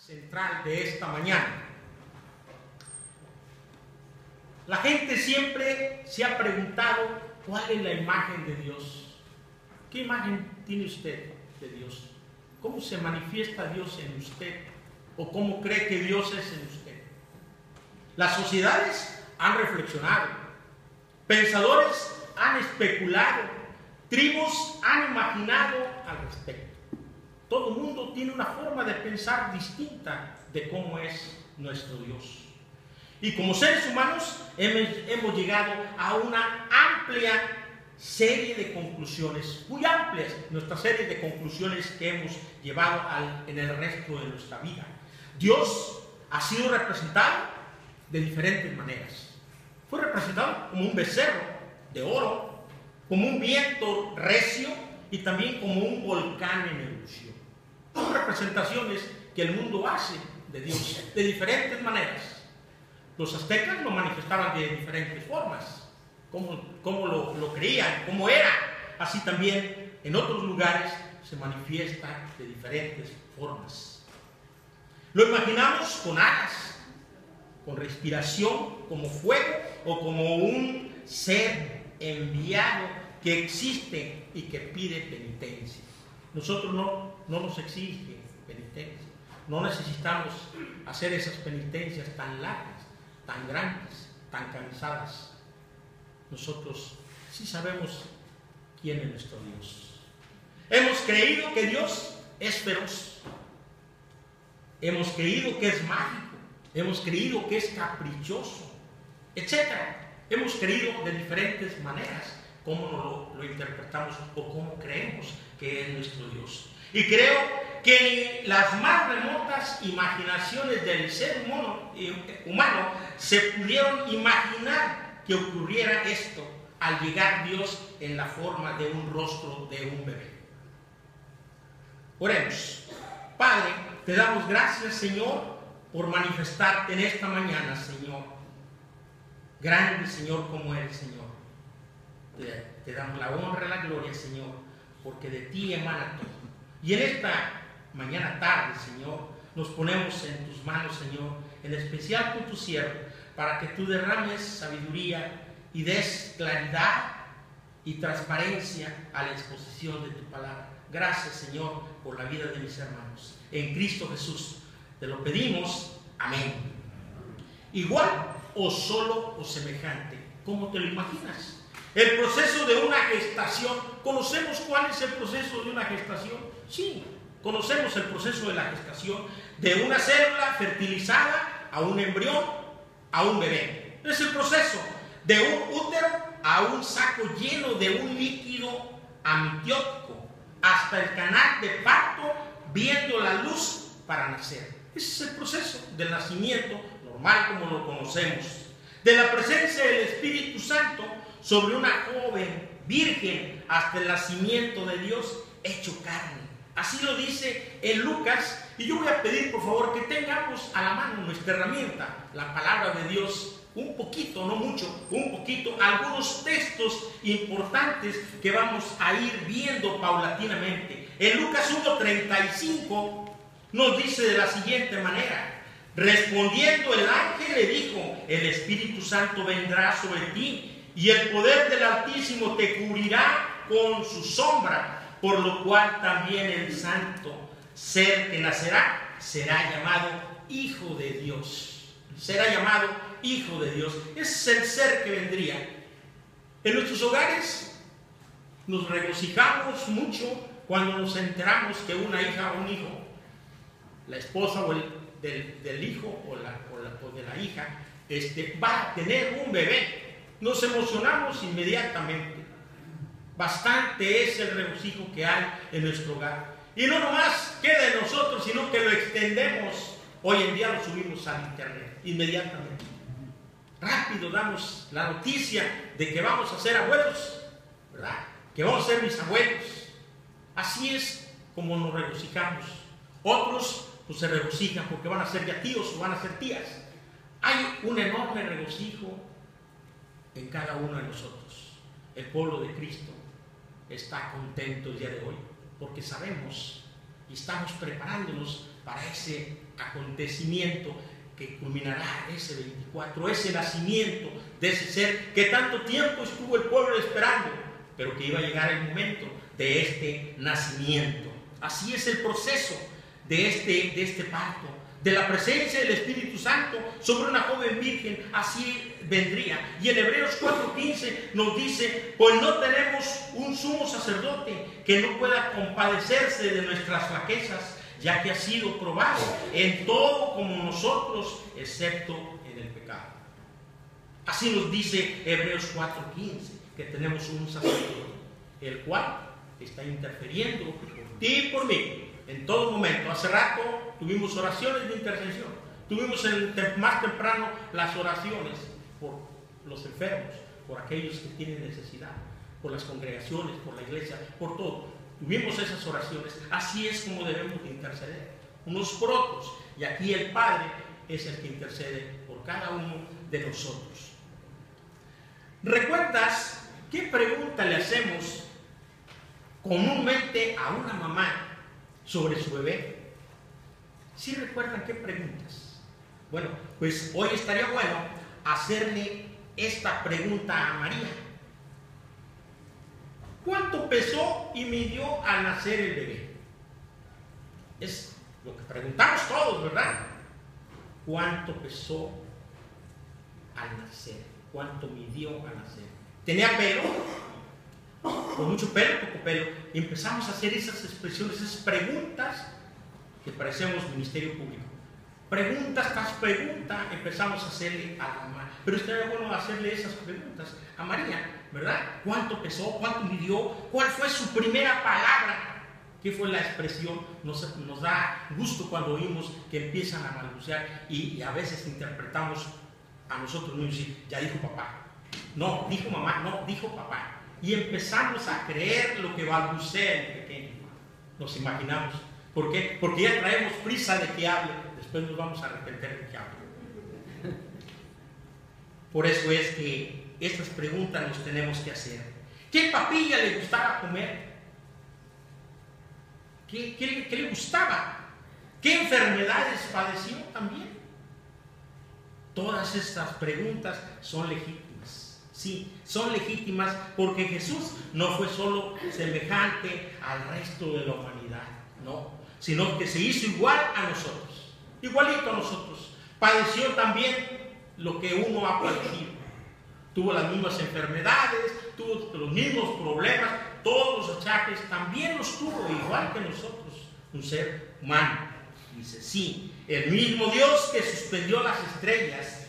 central de esta mañana. La gente siempre se ha preguntado cuál es la imagen de Dios. ¿Qué imagen tiene usted de Dios? ¿Cómo se manifiesta Dios en usted? ¿O cómo cree que Dios es en usted? Las sociedades han reflexionado, pensadores han especulado, tribus han imaginado al respecto. Todo el mundo tiene una forma de pensar distinta de cómo es nuestro Dios. Y como seres humanos hemos llegado a una amplia serie de conclusiones, muy amplias, nuestra serie de conclusiones que hemos llevado en el resto de nuestra vida. Dios ha sido representado de diferentes maneras. Fue representado como un becerro de oro, como un viento recio y también como un volcán en erupción. Son representaciones que el mundo hace de Dios de diferentes maneras. Los aztecas lo manifestaban de diferentes formas, cómo lo creían, cómo era. Así también en otros lugares se manifiesta de diferentes formas. Lo imaginamos con alas, con respiración, como fuego o como un ser enviado que existe y que pide penitencia. Nosotros no nos exige penitencia. No necesitamos hacer esas penitencias tan largas, tan grandes, tan cansadas. Nosotros sí sabemos quién es nuestro Dios. Hemos creído que Dios es feroz. Hemos creído que es mágico. Hemos creído que es caprichoso, etc. Hemos creído de diferentes maneras cómo lo interpretamos o cómo creemos que es nuestro Dios. Y creo que en las más remotas imaginaciones del ser humano se pudieron imaginar que ocurriera esto al llegar Dios en la forma de un rostro de un bebé. Oremos. Padre, te damos gracias, Señor, por manifestarte en esta mañana, Señor. Grande, Señor, como eres, Señor. Te damos la honra y la gloria, Señor, porque de ti emana todo. Y en esta mañana tarde, Señor, nos ponemos en tus manos, Señor, en especial con tu siervo, para que tú derrames sabiduría y des claridad y transparencia a la exposición de tu palabra. Gracias, Señor, por la vida de mis hermanos. En Cristo Jesús te lo pedimos. Amén. Igual o solo o semejante, ¿cómo te lo imaginas? El proceso de una gestación. ¿Conocemos cuál es el proceso de una gestación? Sí, conocemos el proceso de la gestación de una célula fertilizada a un embrión, a un bebé. Es el proceso de un útero a un saco lleno de un líquido amniótico hasta el canal de parto viendo la luz para nacer. Ese es el proceso del nacimiento normal como lo conocemos. De la presencia del Espíritu Santo sobre una joven virgen hasta el nacimiento de Dios hecho carne. Así lo dice en Lucas. Y yo voy a pedir, por favor, que tengamos a la mano nuestra herramienta, la palabra de Dios, un poquito, no mucho, un poquito, algunos textos importantes que vamos a ir viendo paulatinamente. En Lucas 1:35 nos dice de la siguiente manera: respondiendo el ángel le dijo, el Espíritu Santo vendrá sobre ti y el poder del Altísimo te cubrirá con su sombra, por lo cual también el santo ser que nacerá será llamado Hijo de Dios. Será llamado Hijo de Dios. Ese es el ser que vendría. En nuestros hogares nos regocijamos mucho cuando nos enteramos que una hija o un hijo, la esposa o del hijo o de la hija, va a tener un bebé. Nos emocionamos inmediatamente. Bastante es el regocijo que hay en nuestro hogar. Y no nomás queda en nosotros, sino que lo extendemos. Hoy en día lo subimos al internet inmediatamente. Rápido damos la noticia de que vamos a ser abuelos, ¿verdad? Que vamos a ser bisabuelos. Así es como nos regocijamos. Otros pues se regocijan porque van a ser ya tíos o van a ser tías. Hay un enorme regocijo en cada uno de nosotros. El pueblo de Cristo está contento el día de hoy porque sabemos y estamos preparándonos para ese acontecimiento que culminará ese 24, ese nacimiento de ese ser que tanto tiempo estuvo el pueblo esperando, pero que iba a llegar el momento de este nacimiento. Así es el proceso de este parto, de la presencia del Espíritu Santo sobre una joven virgen, así vendría. Y en Hebreos 4:15 nos dice: pues no tenemos un sumo sacerdote que no pueda compadecerse de nuestras flaquezas, ya que ha sido probado en todo como nosotros, excepto en el pecado. Así nos dice Hebreos 4:15, que tenemos un sacerdote, el cual está interfiriendo por ti y por mí en todo momento. Hace rato tuvimos oraciones de intercesión, tuvimos más temprano las oraciones por los enfermos, por aquellos que tienen necesidad, por las congregaciones, por la iglesia, por todo. Tuvimos esas oraciones. Así es como debemos de interceder, unos por otros, y aquí el Padre es el que intercede por cada uno de nosotros. ¿Recuerdas qué pregunta le hacemos comúnmente a una mamá sobre su bebé? ¿Sí recuerdan qué preguntas? Bueno, pues hoy estaría bueno hacerle esta pregunta a María. ¿Cuánto pesó y midió al nacer el bebé? Es lo que preguntamos todos, ¿verdad? ¿Cuánto pesó al nacer? ¿Cuánto midió al nacer? ¿Tenía pelo? ¿Con mucho pelo? ¿Poco pelo? Y empezamos a hacer esas expresiones, esas preguntas que parecemos ministerio público. Preguntas tras pregunta empezamos a hacerle a la mamá. Pero estaría bueno hacerle esas preguntas a María, ¿verdad? ¿Cuánto pesó? ¿Cuánto midió? ¿Cuál fue su primera palabra? ¿Qué fue la expresión? Nos da gusto cuando oímos que empiezan a balbucear y a veces interpretamos a nosotros mismos y ya dijo papá. No, dijo mamá, no, dijo papá. Y empezamos a creer lo que balbucea el pequeño. Nos imaginamos. ¿Por qué? Porque ya traemos prisa de que hable. Después nos vamos a arrepentir de que hable. Por eso es que estas preguntas nos tenemos que hacer. ¿Qué papilla le gustaba comer? ¿Qué le gustaba? ¿Qué enfermedades padeció también? Todas estas preguntas son legítimas. Sí, son legítimas porque Jesús no fue solo semejante al resto de la humanidad, no, sino que se hizo igual a nosotros, igualito a nosotros. Padeció también lo que uno ha padecido. Tuvo las mismas enfermedades, tuvo los mismos problemas, todos los achaques, también los tuvo igual que nosotros, un ser humano. Dice, sí, el mismo Dios que suspendió las estrellas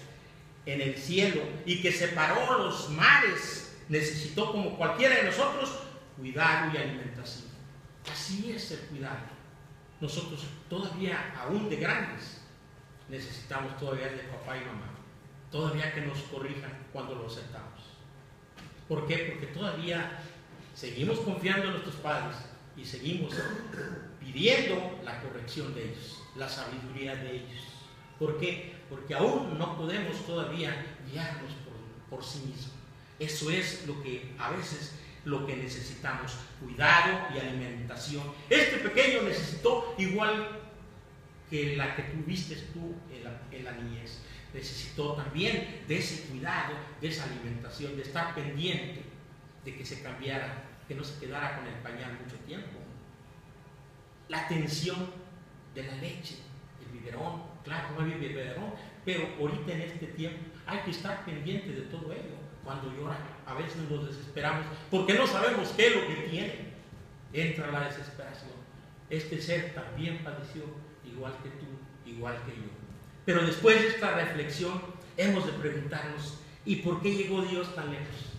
en el cielo y que separó los mares, necesitó como cualquiera de nosotros cuidado y alimentación. Así es el cuidado. Nosotros todavía, aún de grandes, necesitamos todavía de papá y mamá, todavía que nos corrijan cuando lo aceptamos. ¿Por qué? Porque todavía seguimos confiando en nuestros padres y seguimos pidiendo la corrección de ellos, la sabiduría de ellos. ¿Por qué? Porque aún no podemos todavía guiarnos por sí mismos. Eso es lo que a veces lo que necesitamos, cuidado y alimentación. Este pequeño necesitó igual que la que tuviste tú en la niñez. Necesitó también de ese cuidado, de esa alimentación, de estar pendiente de que se cambiara, que no se quedara con el pañal mucho tiempo. La atención de la leche, el biberón, claro, no había biberón, pero ahorita en este tiempo hay que estar pendiente de todo ello. Cuando llora, a veces nos desesperamos porque no sabemos qué es lo que tiene. Entra la desesperación. Este ser también padeció igual que tú, igual que yo. Pero después de esta reflexión hemos de preguntarnos, ¿y por qué llegó Dios tan lejos?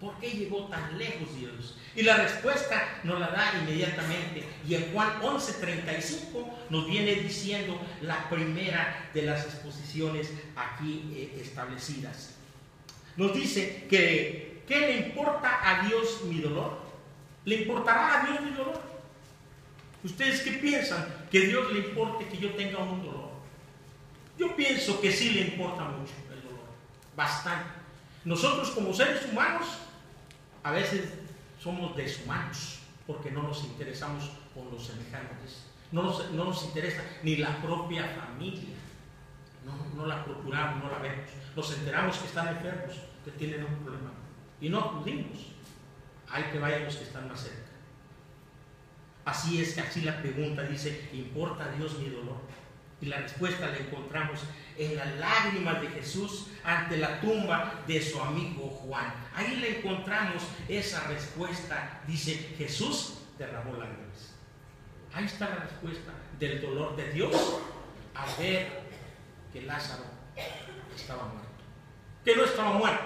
¿Por qué llegó tan lejos Dios? Y la respuesta nos la da inmediatamente. Y en Juan 11:35 nos viene diciendo la primera de las exposiciones aquí establecidas. Nos dice que ¿qué le importa a Dios mi dolor? ¿Le importará a Dios mi dolor? ¿Ustedes qué piensan? ¿Que a Dios le importe que yo tenga un dolor? Yo pienso que sí le importa mucho el dolor, bastante. Nosotros como seres humanos a veces somos deshumanos porque no nos interesamos por los semejantes. No nos interesa ni la propia familia. No la procuramos, no la vemos. Nos enteramos que están enfermos, que tienen un problema. Y no acudimos. Hay que vayan los que están más cerca. Así es que así la pregunta dice, ¿importa a Dios mi dolor? Y la respuesta la encontramos en las lágrimas de Jesús ante la tumba de su amigo Juan. Ahí le encontramos esa respuesta. Dice, Jesús derramó lágrimas. Ahí está la respuesta del dolor de Dios al ver que Lázaro estaba muerto. Que no estaba muerto,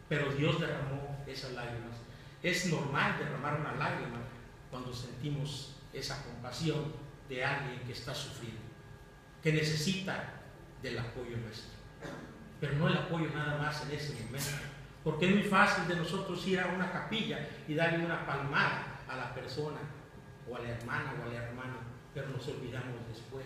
pero Dios derramó esas lágrimas. Es normal derramar una lágrima cuando sentimos esa compasión de alguien que está sufriendo, que necesita del apoyo nuestro. Pero no el apoyo nada más en ese momento, porque es muy fácil de nosotros ir a una capilla y darle una palmada a la persona, o a la hermana o al hermano, pero nos olvidamos después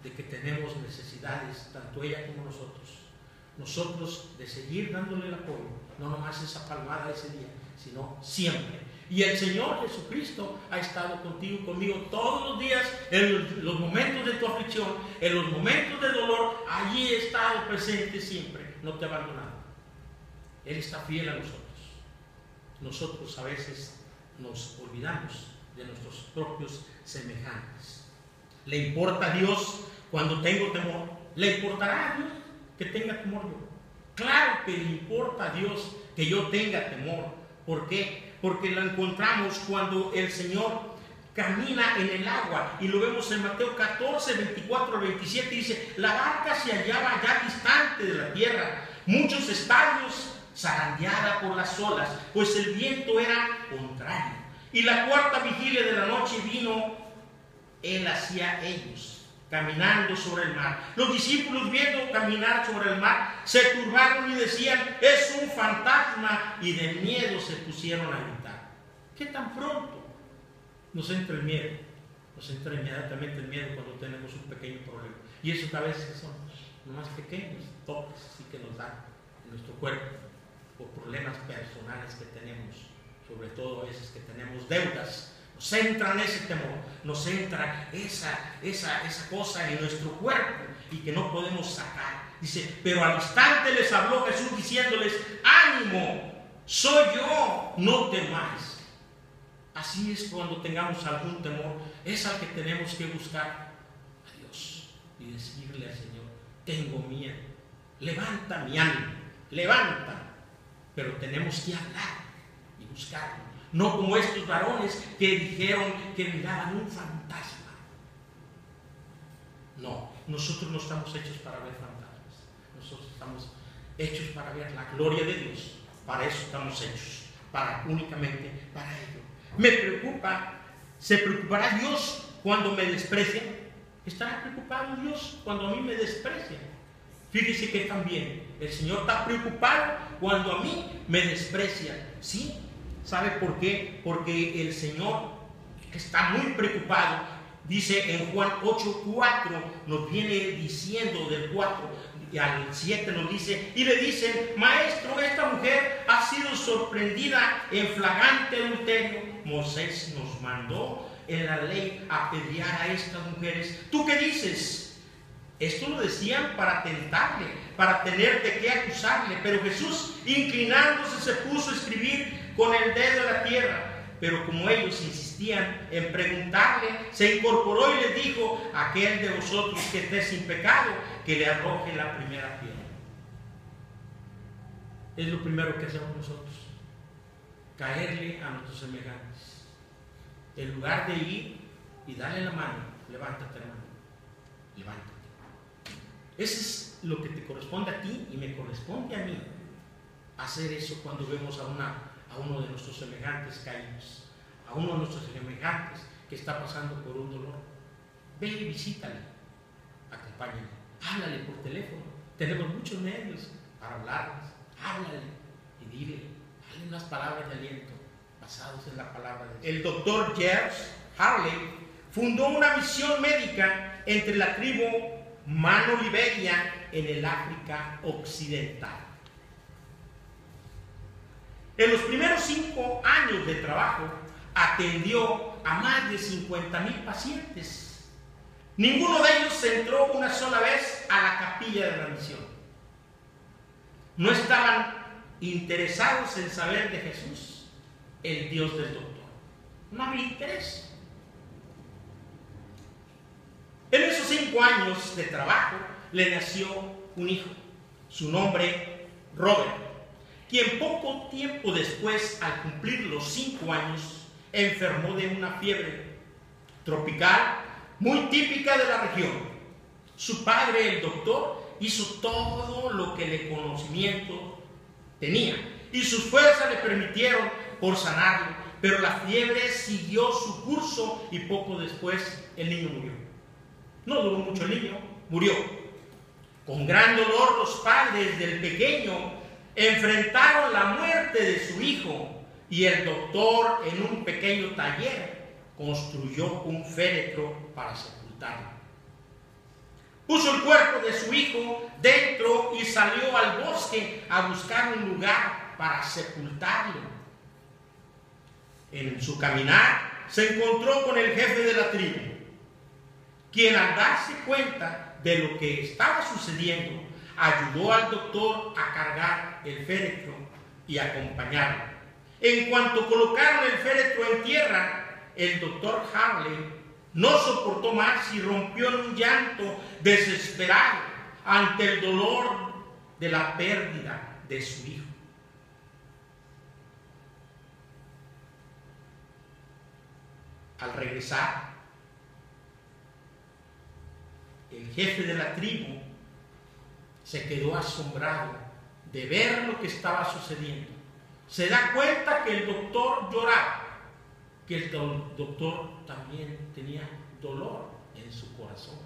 de que tenemos necesidades, tanto ella como nosotros de seguir dándole el apoyo, no nomás esa palmada ese día, sino siempre. Y el Señor Jesucristo ha estado contigo, conmigo todos los días, en los momentos de tu aflicción, en los momentos de dolor. Allí he estado presente siempre, no te ha abandonado. Él está fiel a nosotros. Nosotros a veces nos olvidamos de nuestros propios semejantes. ¿Le importa a Dios cuando tengo temor? ¿Le importará a Dios que tenga temor yo? Claro que le importa a Dios que yo tenga temor. ¿Por qué? Porque lo encontramos cuando el Señor camina en el agua, y lo vemos en Mateo 14, 24 al 27, dice, la barca se hallaba ya distante de la tierra, muchos estadios zarandeada por las olas, pues el viento era contrario. Y la cuarta vigilia de la noche vino él hacia ellos, caminando sobre el mar. Los discípulos, viendo caminar sobre el mar, se turbaron y decían, es un fantasma, y de miedo se pusieron a gritar. ¿Qué tan pronto nos entra el miedo? Nos entra inmediatamente el miedo cuando tenemos un pequeño problema. Y eso que a veces son más pequeños toques así que nos dan en nuestro cuerpo por problemas personales que tenemos, sobre todo a veces que tenemos deudas. Nos entra ese temor, nos entra esa cosa en nuestro cuerpo y que no podemos sacar. Dice, pero al instante les habló Jesús diciéndoles, ánimo, soy yo, no temáis. Así es cuando tengamos algún temor, es al que tenemos que buscar a Dios y decirle al Señor, tengo miedo, levanta mi ánimo, levanta. Pero tenemos que hablar y buscarlo. No como estos varones que dijeron que miraban un fantasma. No, nosotros no estamos hechos para ver fantasmas. Nosotros estamos hechos para ver la gloria de Dios. Para eso estamos hechos, únicamente para ello. Me preocupa, ¿se preocupará Dios cuando me desprecian? ¿Estará preocupado Dios cuando a mí me desprecian? Fíjese que también el Señor está preocupado cuando a mí me desprecian. ¿Sí? ¿Sabe por qué? Porque el Señor está muy preocupado. Dice en Juan 8:4, nos viene diciendo del 4 al 7, nos dice, y le dicen, maestro, esta mujer ha sido sorprendida en flagrante adulterio. Moisés nos mandó en la ley apedrear a estas mujeres. ¿Tú qué dices? Esto lo decían para tentarle, para tener de qué acusarle. Pero Jesús, inclinándose, se puso a escribir con el dedo en la tierra. Pero como ellos insistían en preguntarle, se incorporó y les dijo, aquel de vosotros que esté sin pecado, que le arroje la primera piedra. Es lo primero que hacemos nosotros, caerle a nuestros semejantes. En lugar de ir y darle la mano, levántate, hermano, levántate. Eso es lo que te corresponde a ti y me corresponde a mí, hacer eso cuando vemos a uno de nuestros semejantes caídos, a uno de nuestros semejantes que está pasando por un dolor. Ve y visítale, acompáñale, háblale por teléfono. Tenemos muchos medios para hablarles. Háblale y dile unas palabras de aliento basados en la palabra de Dios. El doctor James Harley fundó una misión médica entre la tribu Mano-Liberia en el África Occidental. En los primeros 5 años de trabajo, atendió a más de 50,000 pacientes. Ninguno de ellos entró una sola vez a la capilla de la misión. No estaban interesados en saber de Jesús, el Dios del doctor. No había interés. En esos 5 años de trabajo le nació un hijo, su nombre Robert, quien poco tiempo después, al cumplir los 5 años, enfermó de una fiebre tropical muy típica de la región. Su padre, el doctor, hizo todo lo que el conocimiento tenía y sus fuerzas le permitieron por sanarlo, pero la fiebre siguió su curso y poco después el niño murió. No duró mucho el niño, murió. Con gran dolor los padres del pequeño enfrentaron la muerte de su hijo y el doctor, en un pequeño taller, construyó un féretro para sepultarlo. Puso el cuerpo de su hijo dentro y salió al bosque a buscar un lugar para sepultarlo. En su caminar se encontró con el jefe de la tribu, quien, al darse cuenta de lo que estaba sucediendo, ayudó al doctor a cargar el féretro y acompañarlo. En cuanto colocaron el féretro en tierra, el doctor Harley no soportó más y rompió en un llanto desesperado ante el dolor de la pérdida de su hijo. Al regresar, el jefe de la tribu se quedó asombrado de ver lo que estaba sucediendo. Se da cuenta que el doctor lloraba, que el doctor también tenía dolor en su corazón.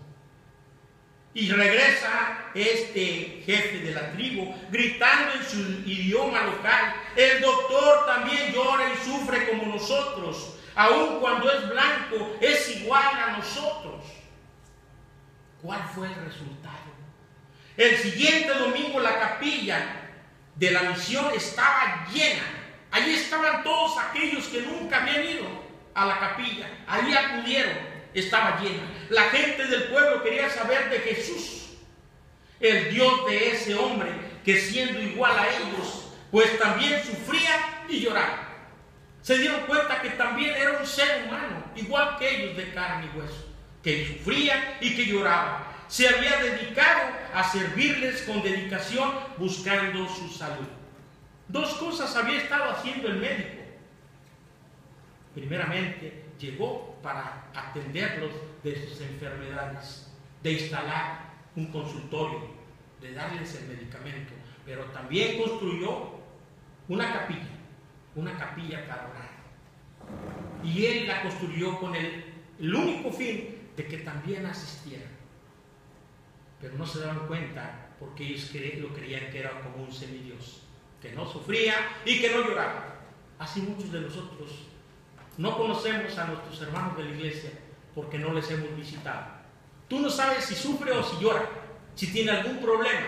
Y regresa este jefe de la tribu gritando en su idioma local: el doctor también llora y sufre como nosotros, aun cuando es blanco, es igual a nosotros. ¿Cuál fue el resultado? El siguiente domingo la capilla de la misión estaba llena. Allí estaban todos aquellos que nunca habían ido a la capilla. Allí acudieron, estaba llena. La gente del pueblo quería saber de Jesús, el Dios de ese hombre que, siendo igual a ellos, pues también sufría y lloraba. Se dieron cuenta que también era un ser humano, igual que ellos, de carne y hueso, que sufría y que lloraba. Se había dedicado a servirles con dedicación, buscando su salud. 2 cosas había estado haciendo el médico. Primeramente, llegó para atenderlos de sus enfermedades, de instalar un consultorio, de darles el medicamento, pero también construyó una capilla para orar. Y él la construyó con el único fin de que también asistieran. Pero no se daban cuenta, porque ellos lo creían que era como un semidios, que no sufría y que no lloraba. Así muchos de nosotros no conocemos a nuestros hermanos de la iglesia porque no les hemos visitado. Tú no sabes si sufre o si llora, si tiene algún problema.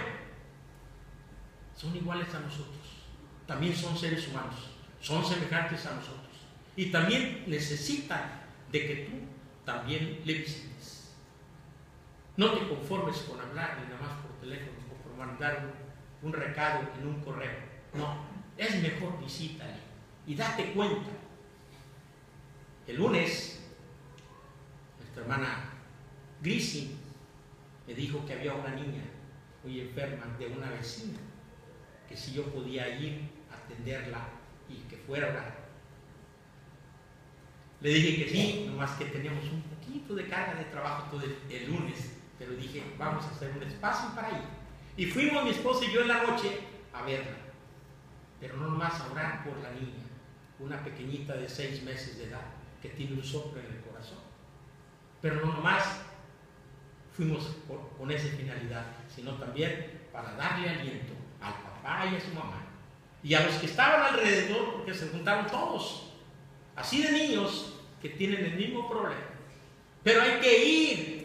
Son iguales a nosotros, también son seres humanos, son semejantes a nosotros y también necesitan de que tú también le visites. No te conformes con hablarle nada más por teléfono o por mandar un recado en un correo. No, es mejor visítale y date cuenta. El lunes, nuestra hermana Grisi me dijo que había una niña muy enferma de una vecina, que si yo podía ir a atenderla y que fuera a orar. Le dije que sí, nomás que teníamos un poquito de carga de trabajo todo el lunes. Pero dije, vamos a hacer un espacio para ir. Y fuimos mi esposa y yo en la noche a verla. Pero no nomás a orar por la niña, una pequeñita de 6 meses de edad que tiene un soplo en el corazón. Pero no nomás fuimos con esa finalidad, sino también para darle aliento al papá y a su mamá. Y a los que estaban alrededor, porque se juntaron todos, así de niños que tienen el mismo problema. Pero hay que ir.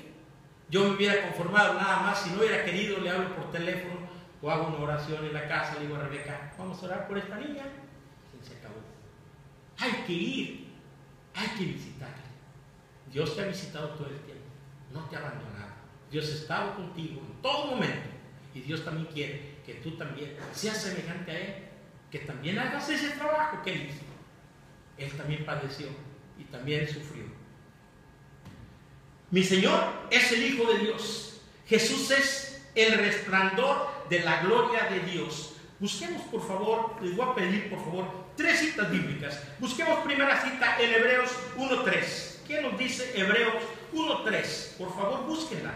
Yo me hubiera conformado nada más, si no hubiera querido, le hablo por teléfono o hago una oración en la casa, le digo a Rebeca, vamos a orar por esta niña. Y se acabó. Hay que ir. que visitarle. Dios te ha visitado todo el tiempo, no te ha abandonado. Dios ha estado contigo en todo momento. Y Dios también quiere que tú también seas semejante a Él, que también hagas ese trabajo que Él hizo. Él también padeció y también sufrió. Mi Señor es el Hijo de Dios. Jesús es el resplandor de la gloria de Dios. Busquemos, por favor, les voy a pedir, por favor, 3 citas bíblicas. Busquemos primera cita en Hebreos 1:3. ¿Qué nos dice Hebreos 1:3? Por favor, búsquenla.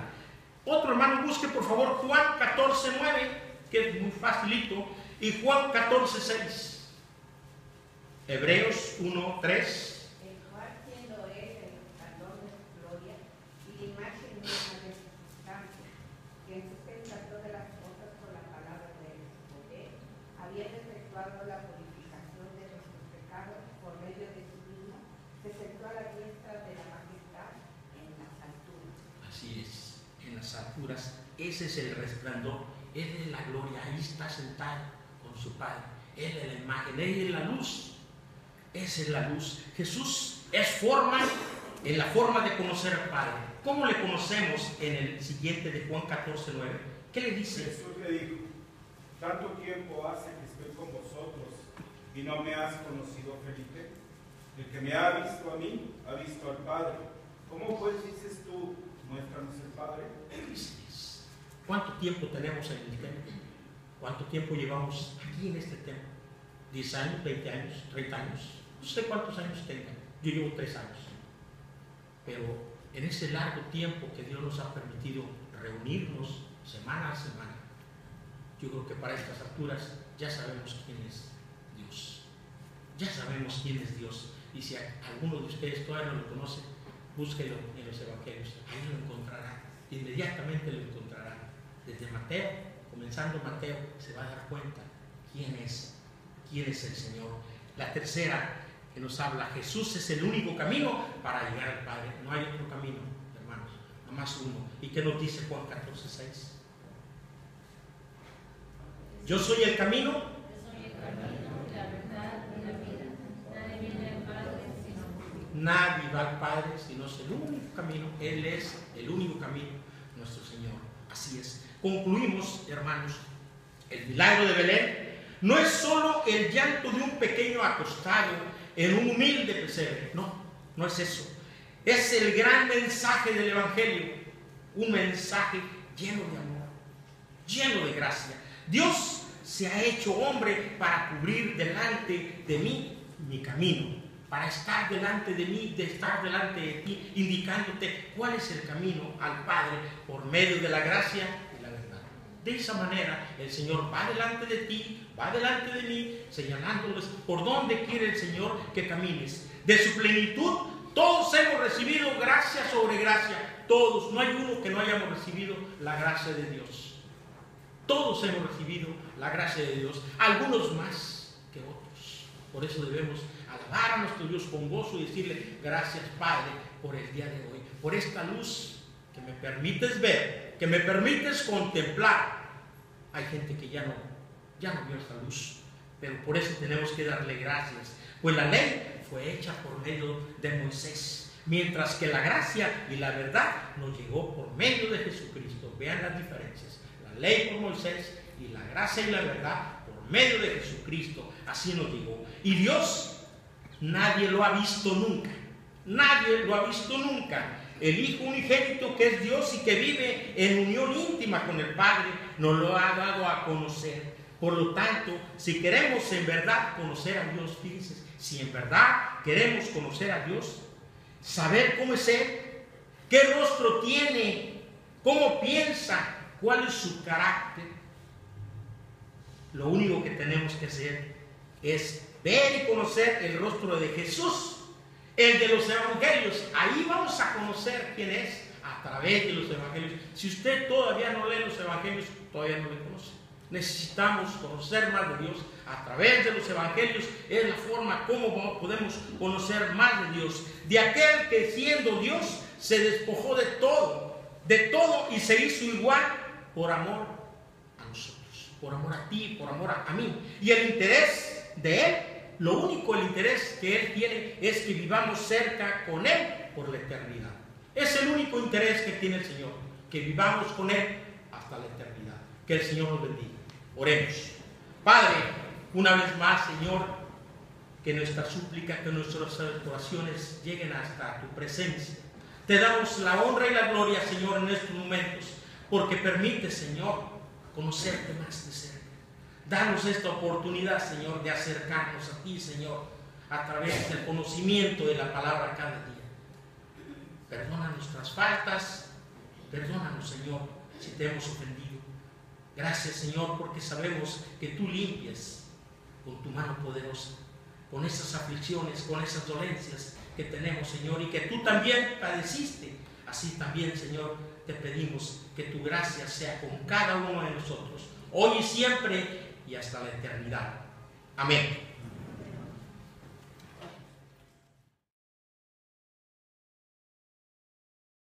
Otro hermano, busque, por favor, Juan 14:9, que es muy facilito, y Juan 14:6. Hebreos 1:3. Ese es el resplandor, Él es la gloria, ahí está sentado con su Padre, Él es la imagen, Él es la luz, esa es la luz. Jesús es la forma de conocer al Padre. ¿Cómo le conocemos? En el siguiente de Juan 14:9, ¿qué le dice? Jesús le dijo: tanto tiempo hace que estoy con vosotros y no me has conocido, Felipe. El que me ha visto a mí, ha visto al Padre. ¿Cómo pues dices tú, muéstranos el Padre? ¿Cuánto tiempo tenemos en el templo? ¿Cuánto tiempo llevamos aquí en este templo? ¿10 años, 20 años, 30 años? No sé cuántos años tengan. Yo llevo 3 años. Pero en ese largo tiempo que Dios nos ha permitido reunirnos semana a semana, yo creo que para estas alturas ya sabemos quién es Dios. Ya sabemos quién es Dios. Y si alguno de ustedes todavía no lo conoce, búsquelo en los evangelios. Ahí lo encontrará. Inmediatamente lo encontrará. Desde Mateo, comenzando Mateo, se va a dar cuenta quién es el Señor. La tercera que nos habla: Jesús es el único camino para llegar al Padre. No hay otro camino, hermanos, nada más uno. ¿Y qué nos dice Juan 14:6? Yo soy el camino, la verdad y la vida. Nadie viene al Padre sino por mí. nadie va al Padre sino es el único camino. Él es el único camino, nuestro Señor. Así es. Concluimos, hermanos, el milagro de Belén no es solo el llanto de un pequeño acostado en un humilde pesebre. No es eso. Es el gran mensaje del Evangelio, un mensaje lleno de amor, lleno de gracia. Dios se ha hecho hombre para cubrir delante de mí mi camino, para estar delante de mí, de estar delante de ti, indicándote cuál es el camino al Padre por medio de la gracia y la verdad. De esa manera el Señor va delante de ti, va delante de mí, señalándoles por dónde quiere el Señor que camines. De su plenitud todos hemos recibido gracia sobre gracia. Todos, no hay uno que no hayamos recibido la gracia de Dios. Todos hemos recibido la gracia de Dios, algunos más que otros. Por eso debemos alabar a nuestro Dios con gozo y decirle: gracias, Padre, por el día de hoy, por esta luz que me permites ver, que me permites contemplar. Hay gente que ya no vio esta luz, pero por eso tenemos que darle gracias, pues la ley fue hecha por medio de Moisés, mientras que la gracia y la verdad nos llegó por medio de Jesucristo. Vean las diferencias: la ley por Moisés y la gracia y la verdad por medio de Jesucristo. Así nos llegó. Y Dios, nadie lo ha visto nunca. Nadie lo ha visto nunca. El Hijo unigénito, que es Dios y que vive en unión íntima con el Padre, nos lo ha dado a conocer. Por lo tanto, si queremos en verdad conocer a Dios, fíjense, si en verdad queremos conocer a Dios, saber cómo es Él, qué rostro tiene, cómo piensa, cuál es su carácter, lo único que tenemos que hacer es ver y conocer el rostro de Jesús, el de los evangelios. Ahí vamos a conocer quién es, a través de los evangelios. Si usted todavía no lee los evangelios, todavía no le conoce. Necesitamos conocer más de Dios a través de los evangelios. Es la forma como podemos conocer más de Dios, de aquel que siendo Dios se despojó de todo y se hizo igual por amor a nosotros, por amor a ti, por amor a mí. Y el interés de Él lo único, el interés que Él tiene es que vivamos cerca con Él por la eternidad. Es el único interés que tiene el Señor, que vivamos con Él hasta la eternidad. Que el Señor nos bendiga. Oremos. Padre, una vez más, Señor, que nuestra súplica, que nuestras oraciones lleguen hasta tu presencia. Te damos la honra y la gloria, Señor, en estos momentos, porque permite, Señor, conocerte más de cerca. Danos esta oportunidad, Señor, de acercarnos a ti, Señor, a través del conocimiento de la palabra cada día. Perdona nuestras faltas, perdónanos, Señor, si te hemos ofendido. Gracias, Señor, porque sabemos que tú limpias con tu mano poderosa, con esas aflicciones, con esas dolencias que tenemos, Señor, y que tú también padeciste. Así también, Señor, te pedimos que tu gracia sea con cada uno de nosotros, hoy y siempre y hasta la eternidad. Amén.